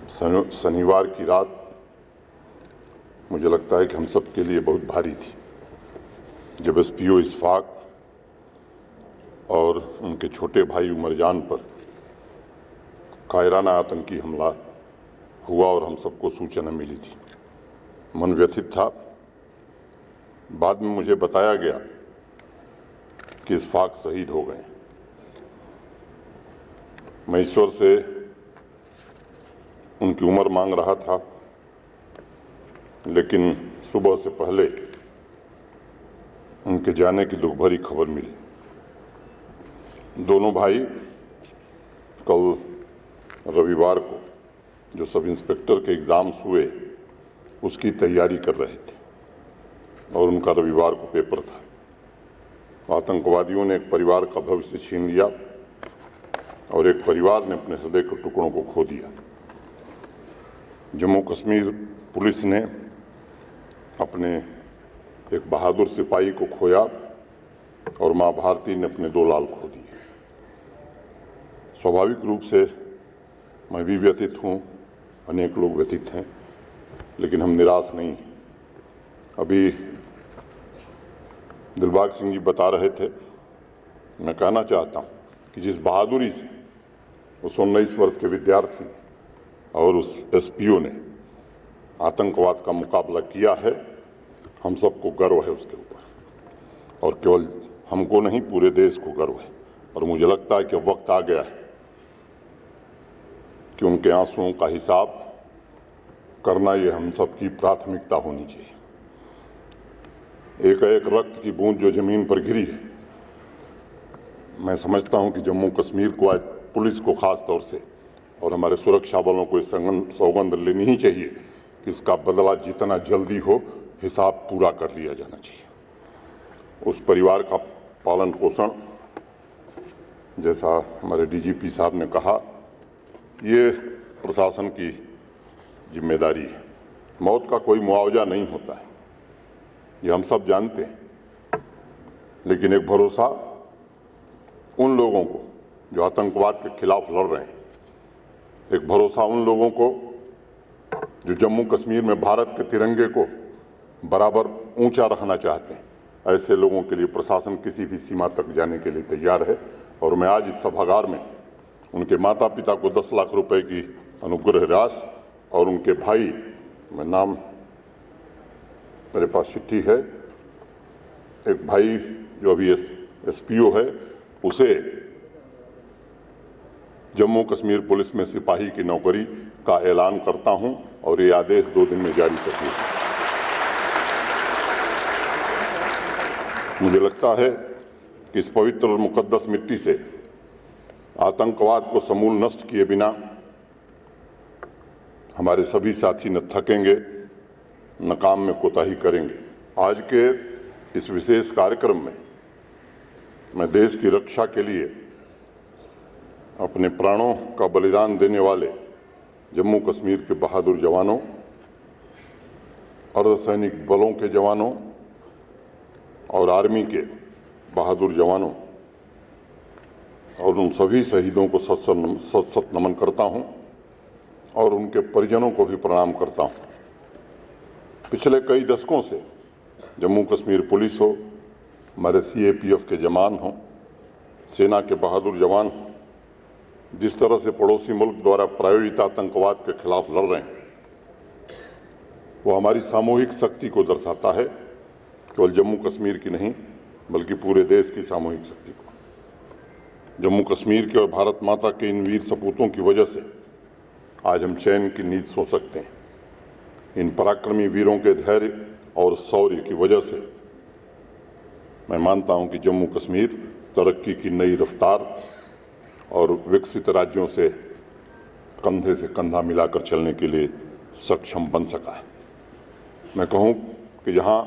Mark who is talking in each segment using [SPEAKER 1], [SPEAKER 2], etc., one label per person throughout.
[SPEAKER 1] शनिवार की रात मुझे लगता है कि हम सब के लिए बहुत भारी थी, जब एसपीओ इशफाक और उनके छोटे भाई उमरजान पर कायराना आतंकी हमला हुआ और हम सबको सूचना मिली थी। मन व्यथित था। बाद में मुझे बताया गया कि इशफाक शहीद हो गए। मैं ईश्वर से उनकी उम्र मांग रहा था, लेकिन सुबह से पहले उनके जाने की दुख भरी खबर मिली। दोनों भाई कल रविवार को जो सब इंस्पेक्टर के एग्ज़ाम्स हुए उसकी तैयारी कर रहे थे और उनका रविवार को पेपर था। आतंकवादियों ने एक परिवार का भविष्य छीन लिया और एक परिवार ने अपने हृदय के टुकड़ों को खो दिया। जम्मू कश्मीर पुलिस ने अपने एक बहादुर सिपाही को खोया और मां भारती ने अपने 2 लाल खो दिए। स्वाभाविक रूप से मैं भी व्यथित हूँ, अनेक लोग व्यथित हैं, लेकिन हम निराश नहीं हैं। अभी दिलबाग सिंह जी बता रहे थे, मैं कहना चाहता हूँ कि जिस बहादुरी से उस 19 वर्ष के विद्यार्थी और उस एसपीओ ने आतंकवाद का मुकाबला किया है, हम सबको गर्व है उसके ऊपर, और केवल हमको नहीं पूरे देश को गर्व है। और मुझे लगता है कि वक्त आ गया है कि उनके आंसुओं का हिसाब करना ये हम सब की प्राथमिकता होनी चाहिए। एक एक रक्त की बूंद जो जमीन पर गिरी है, मैं समझता हूं कि जम्मू कश्मीर को आज पुलिस को खास तौर से और हमारे सुरक्षा बलों को सौगंध लेनी ही चाहिए कि इसका बदला जितना जल्दी हो हिसाब पूरा कर लिया जाना चाहिए। उस परिवार का पालन पोषण, जैसा हमारे डीजीपी साहब ने कहा, ये प्रशासन की जिम्मेदारी है। मौत का कोई मुआवजा नहीं होता है, ये हम सब जानते हैं, लेकिन एक भरोसा उन लोगों को जो आतंकवाद के खिलाफ लड़ रहे हैं, एक भरोसा उन लोगों को जो जम्मू कश्मीर में भारत के तिरंगे को बराबर ऊंचा रखना चाहते हैं, ऐसे लोगों के लिए प्रशासन किसी भी सीमा तक जाने के लिए तैयार है। और मैं आज इस सभागार में उनके माता पिता को 10 लाख रुपए की अनुग्रह राशि और उनके भाई, मैं नाम मेरे पास चिट्ठी है, एक भाई जो अभी एसपीओ है, उसे जम्मू कश्मीर पुलिस में सिपाही की नौकरी का ऐलान करता हूं और ये आदेश 2 दिन में जारी कर दिया। मुझे लगता है कि इस पवित्र और मुकद्दस मिट्टी से आतंकवाद को समूल नष्ट किए बिना हमारे सभी साथी न थकेंगे न काम में कोताही करेंगे। आज के इस विशेष कार्यक्रम में मैं देश की रक्षा के लिए अपने प्राणों का बलिदान देने वाले जम्मू कश्मीर के बहादुर जवानों, अर्धसैनिक बलों के जवानों और आर्मी के बहादुर जवानों और उन सभी शहीदों को सत सत नमन करता हूं और उनके परिजनों को भी प्रणाम करता हूं। पिछले कई दशकों से जम्मू कश्मीर पुलिस हो, हमारे सीएपीएफ के जवान हों, सेना के बहादुर जवान हों, जिस तरह से पड़ोसी मुल्क द्वारा प्रायोजित आतंकवाद के खिलाफ लड़ रहे हैं, वो हमारी सामूहिक शक्ति को दर्शाता है, केवल जम्मू कश्मीर की नहीं बल्कि पूरे देश की सामूहिक शक्ति को। जम्मू कश्मीर के और भारत माता के इन वीर सपूतों की वजह से आज हम चैन की नींद सो सकते हैं। इन पराक्रमी वीरों के धैर्य और शौर्य की वजह से मैं मानता हूं कि जम्मू कश्मीर तरक्की की नई रफ्तार और विकसित राज्यों से कंधे से कंधा मिलाकर चलने के लिए सक्षम बन सका है। मैं कहूं कि जहां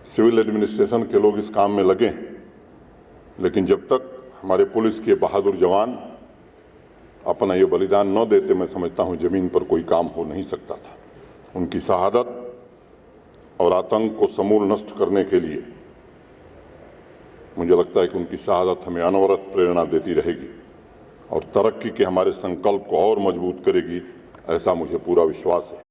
[SPEAKER 1] सिविल एडमिनिस्ट्रेशन के लोग इस काम में लगे हैं, लेकिन जब तक हमारे पुलिस के बहादुर जवान अपना ये बलिदान न देते, मैं समझता हूं जमीन पर कोई काम हो नहीं सकता था। उनकी शहादत और आतंक को समूल नष्ट करने के लिए मुझे लगता है कि उनकी शहादत हमें अनवरत प्रेरणा देती रहेगी और तरक्की के हमारे संकल्प को और मजबूत करेगी, ऐसा मुझे पूरा विश्वास है।